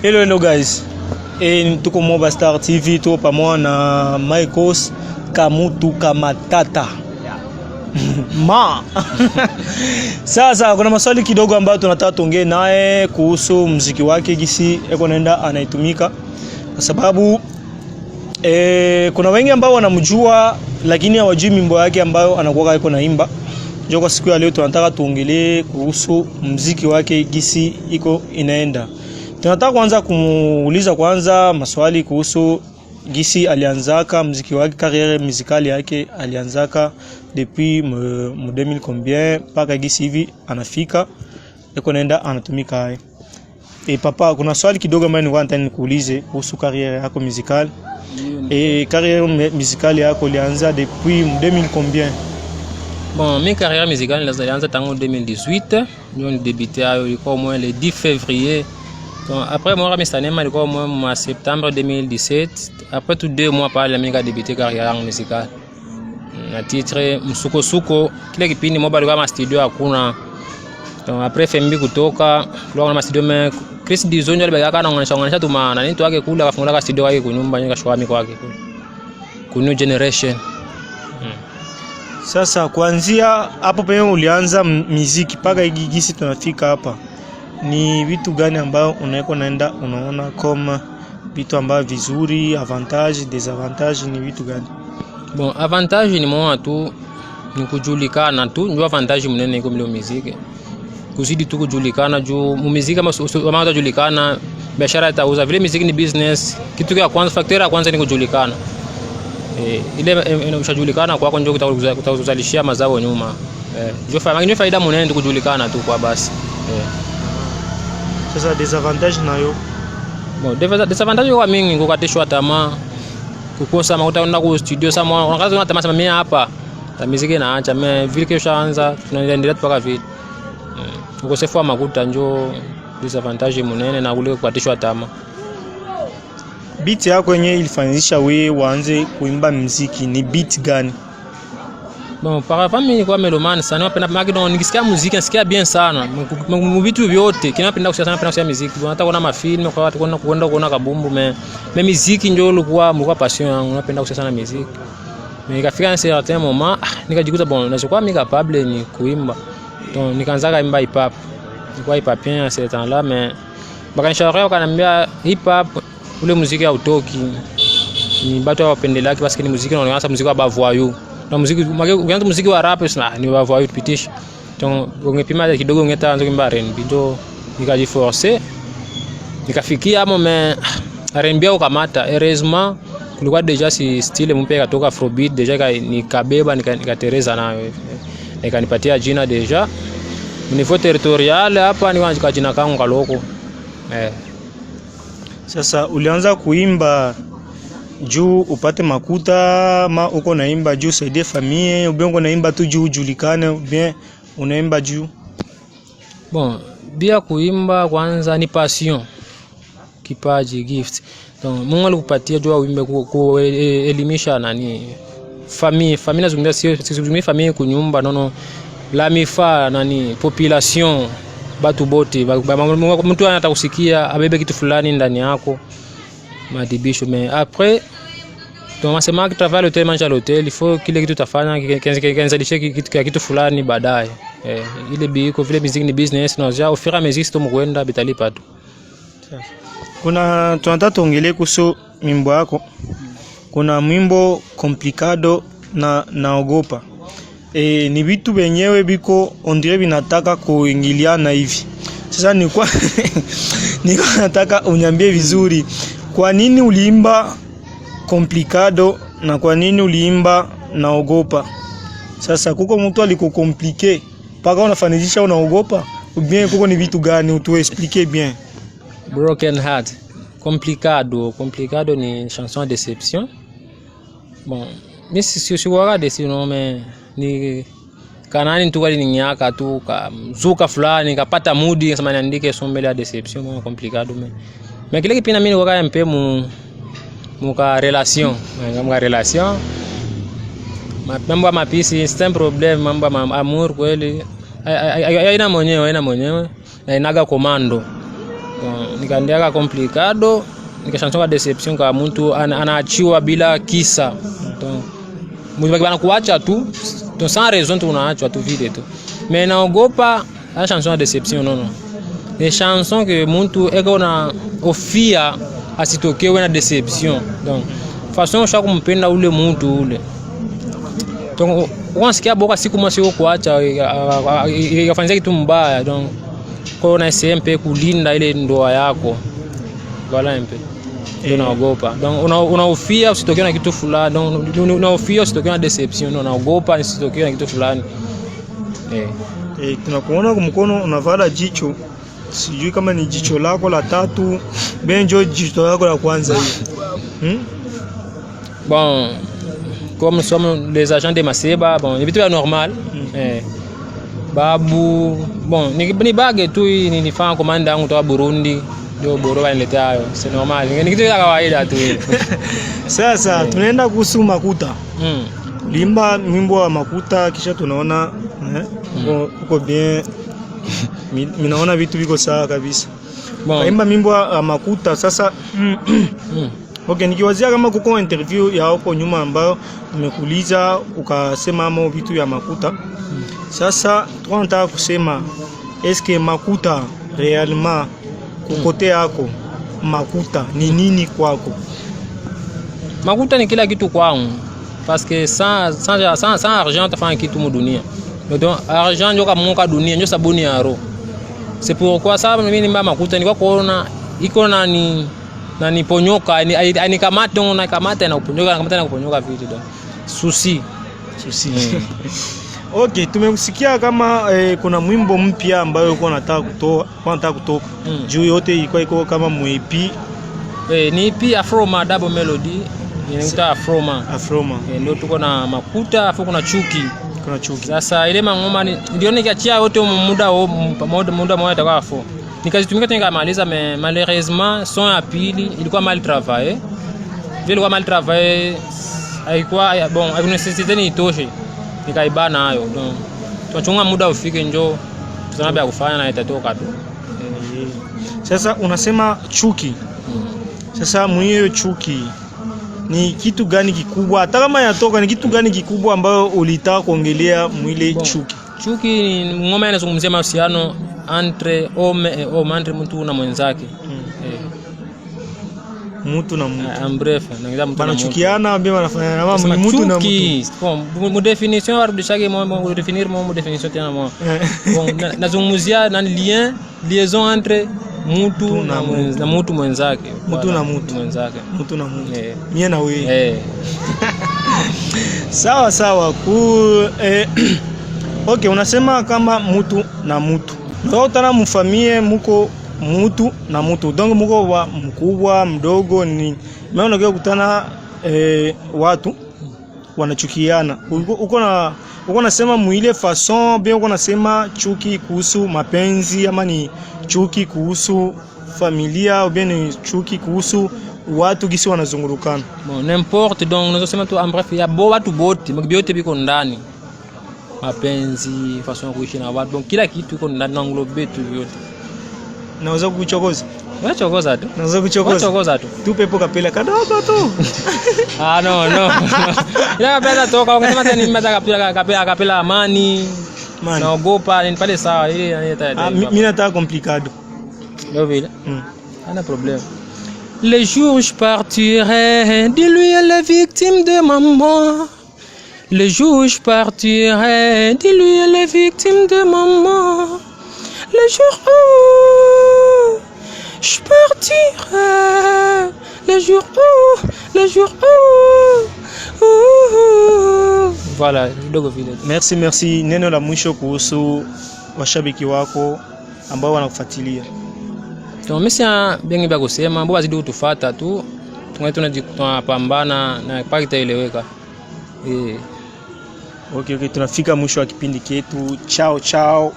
Hello guys. Tuko Mobile Star TV, tuko pamoja na Michaels Kamutu Kamatata. Sasa kuna maswali kidogo ambayo tunataka tuongee naye kuhusu muziki wake gisi eko naenda anaitumika. Kwa sababu kuna wengi ambao wanamjua lakini hawajui mimbo yake ambayo anakuwa iko naimba. Ndio kwa siku ya leo tunataka tuongelee kuhusu muziki wake gisi iko inaenda. Tunataka kwanza kumuuliza kwanza maswali kuhusu gisi alianzaka muziki wake, carrière musicale yake alianzaka depuis 2000 combien paka gisi hivi anafika eko naenda anatumika hai. Papa, kuna swali kidogo ambayo nilikuwa nikuulize kuhusu carrière yako musicale. Carrière musicale yako ilianza depuis 2000 combien? Bon, ma carrière musicale ilianza tangu 2018, ndio nilidebuté ilikuwa au moins le 10 février. Donc après moi mes années ilikuwa au moins en septembre 2017. Après tout 2 mois par là mimi débuté carrière musicale. Na titre msuko kile kipindi mobile ilikuwa ma studio hakuna. Donc après FMB kutoka kulikuwa na studio me Chris Dizonjo alibaka anaonyesha tu maana nini tu wake kule akafungula studio yake kunyumba nyika shwami kwake ku new generation. Sasa kuanzia hapo penye ulianza muziki paka igigisi tunafika hapa, ni vitu gani ambao unaeko naenda unaona kama vitu ambavyo vizuri, avantage, desavantage, ni vitu gani? Bon, avantage ni moja tu, ni kujulikana tu, ndio avantage mnene iko mlio muziki. Kuzidi tu kujulikana juu muziki kama utajulikana biashara itauza. Vile muziki ni business, kitu cha kwanza, factor ya kwanza ni kujulikana. Ile ushajulikana kwako ndio utazalishia mazao nyuma. Ndio faida mnene kujulikana tu kwa basi. Sasa disadvantage nayo. Bon, disadvantage kwa mingi kukatishwa tamaa. Kukosa makuta unaenda ku studio sama unakaza una tamaa mimi hapa. Ta muziki inaacha mimi vile kishaanza tunaendelea mpaka vile. Ukosefu wa makuta ndio disadvantage mnene na kule kukatishwa tamaa. Beat yako yenyewe ilifanyisha wewe uanze kuimba muziki ni beat gani? Bon, par famille kwa melomane sana napenda magno nikisikia muziki nasikia bien sana. Vitu vyote kinapenda kusikia sana, napenda kusikia muziki. Hata kuona mafilm kwa watu kuona kabumbu me muziki ndio ilikuwa passion yangu, napenda kusikia sana muziki. Nikafika na certain moment nikajikuta bon nachokuwa mimi capable ni kuimba. Donc nikaanza kuimba hip hop. Nilikuwa hip hop ya certain là mais bakanishauri wakaniambia hip hop ule muziki hautoki. Ni watu wapendelea basi ni muziki unaanza muziki wa bavoyou. Na muziki ukianza muziki wa rap ni bavoyou tupitisha. Donc ungepima kidogo ungetaanza kuimba R&B ndio nikajiforcer. Nikafikia hapo mais R&B ukamata. Heureusement kulikuwa deja si style mpya katoka Afrobeat deja nikabeba nikatereza nayo. Nikanipatia jina deja. Niveau territorial hapa ni jina kangu kaloko. Sasa ulianza kuimba juu upate makuta ma uko naimba juu saidie familia, ubongo naimba tu juu ujulikane, bien unaimba juu? Bon, bia kuimba kwanza ni passion. Kipaji, gift. Donc Mungu alikupatia juu uimbe kuelimisha nani famille nazungumzia sio famille kunyumba nono la mifa nani population batu bote mtu anataka kusikia abebe kitu fulani ndani yako madibisho mais après tunasema que travail hotel manger l'hotel il faut kile kitu tafanya kianzalishe kitu fulani baadaye ile biko vile muziki ni business na au fira muziki sto mkwenda bitalipa tu. Kuna tunataka tuongelee kuhusu mimbo yako. Kuna mwimbo Complicado na naogopa. Ni vitu wenyewe biko ondire binataka kuingiliana hivi. Sasa niko nataka unyambie vizuri kwa nini uliimba Complicado na kwa nini uliimba naogopa. Sasa kuko mtu alikukomplike paka unafanizisha unaogopa ou bien kuko ni vitu gani utu expliquer bien? Broken Heart. Complicado ni chanson de déception. Bon, mimi si waka déception mais ni kanani tu kali ninyaka tu kamzuka fulani kapata moodi kama niandike sombele ya deception mo Complicado mais kile kipina mimi waka mpe muka relation mambo mapisi c'est un problème, mambo amour kweli haina mwenyewe na inaga komando Nikaandika complicado, nikashanson ka deception kwa mtu anaachiwa bila kisa. Donc mtu bana kuacha tu, sans raison tu unaachwa tu vile tu. Mais naogopa la chanson de déception non. Les chansons que mtu eko na ofia asitokewe na deception. Donc façon ushaka kumpenda ule mtu ule. Donc unasikia boka siku moja sio kuacha yafanyia kitu mbaya. Donc kwa na SMP kulinda ile ndoa yako. Voilà un peu. Unaogopa. Donc unaofia usitokewe na kitu fulani. Donc unaofia usitokewe na deception. Unaogopa usitokewe na kitu fulani. Tunakuona kumkono unavala jicho. Sijui kama ni jicho lako la tatu, benjo jicho lako la kwanza hiyo. Bon, comme nous sommes les agents de Maseba, bon, c'est plutôt normal. Babu, bon, ni bage tu nilifanya komanda yangu kutoka Burundi, ndio boro waniletea hayo. C'est normal. Ni kitu cha kawaida tu. Sasa tunaenda kuhusu Makuta. Limba mwimbo wa Makuta kisha tunaona uko bien. Mimi naona vitu viko sawa kabisa. Bon. Kaimba mwimbo wa Makuta sasa okay, nikiwazia kama kuko interview ya hapo nyuma ambayo nimekuuliza ukasema ama vitu ya Makuta. Sasa tunataka kusema eske Makuta réellement kukote yako Makuta ni nini kwako? Makuta ni kila kitu kwangu. Parce que sans argent utafanya kitu mu dunia. Donc argent ndio kama dunia ndio sabuni ya roho. C'est pourquoi ça mimi ni Makuta ni kwa kuona iko na niponyoka anikamata na kamata na uponyoka na kamata na kuponyoka vitu ndo. Susi. Okay, tumekusikia kama kuna mwimbo mpya ambayo uko unataka kutoka. Juu yote iko kama mwepi. Ni EP Afroma double melody. Inaitwa Afroma. Ndio tuko na Makuta afu kuna Chuki. Sasa ile mangoma ndio nikiachia yote muda mmoja itakuwa afo. Nikazitumika tena nikamaliza malheureusement son ya pili ilikuwa mal travaillé. Ilikuwa mal travaillé haikuwa bon, necessité ni itoshe. Nikaibana hayo. Donc tunachunga muda ufike njoo tunaambia ya kufanya na itatoka tu. Sasa unasema Chuki. Sasa mwenyewe Chuki ni kitu gani kikubwa? Hata kama yatoka ni kitu gani kikubwa ambayo ulitaka kuongelea mwile Chuki? Chuki ni ngoma inazungumzia mahusiano entre homme et homme, entre mtu na mwenzake. Mtu na mtu. Bref, naongeza mtu na mtu. Wanachukiana ambia wanafanya na mama mtu na mtu. Bon, mu definition warudishage mo definir mo definition tena mo. Bon, nazungumzia na liaison entre mtu na mtu mwenzake. Mtu na mtu mwenzake. Mtu na mtu. Mie na wewe. Sawa. Okay, unasema kama mtu na mtu. Ndio tena mfamie muko mtu na mtu. Donc muko wa mkubwa, mdogo ni. Mimi unakuwa kukutana watu wanachukiana. Uko nasema muile façon bien uko nasema chuki kuhusu mapenzi ama ni chuki kuhusu familia au bien ni chuki kuhusu watu gisi wanazungurukana. Bon, n'importe, donc unazosema tu en bref ya watu bote, mabiote biko ndani. Mapenzi, façon kuishi na watu, donc kila kitu iko ndani na nglobe tu yote. Naweza kukuchokoza? Unachokoza tu. Naweza kuchokoza? Unachokoza tu. Tu pepo kapela kadogo tu. No. Ila kapela toka ukasema tena nimeta kapela amani. Naogopa ni pale sawa ile mimi nataka complicado. Ndio vile. Ana problème. Les jours je partirai, dis-lui elle est victime de maman. Les jours je partirai, dis-lui elle est victime de maman. Le jour où je partirai, le jour où. Voilà, dogo vile. Merci. Neno la mwisho kuhusu washabiki wako ambao wanakufuatilia. Tumesha bengi bya kusema, mbona zidi kutufuata tu. Tunapambana na paka itaeleweka. Okay, tunafika mwisho wa kipindi chetu. Chao.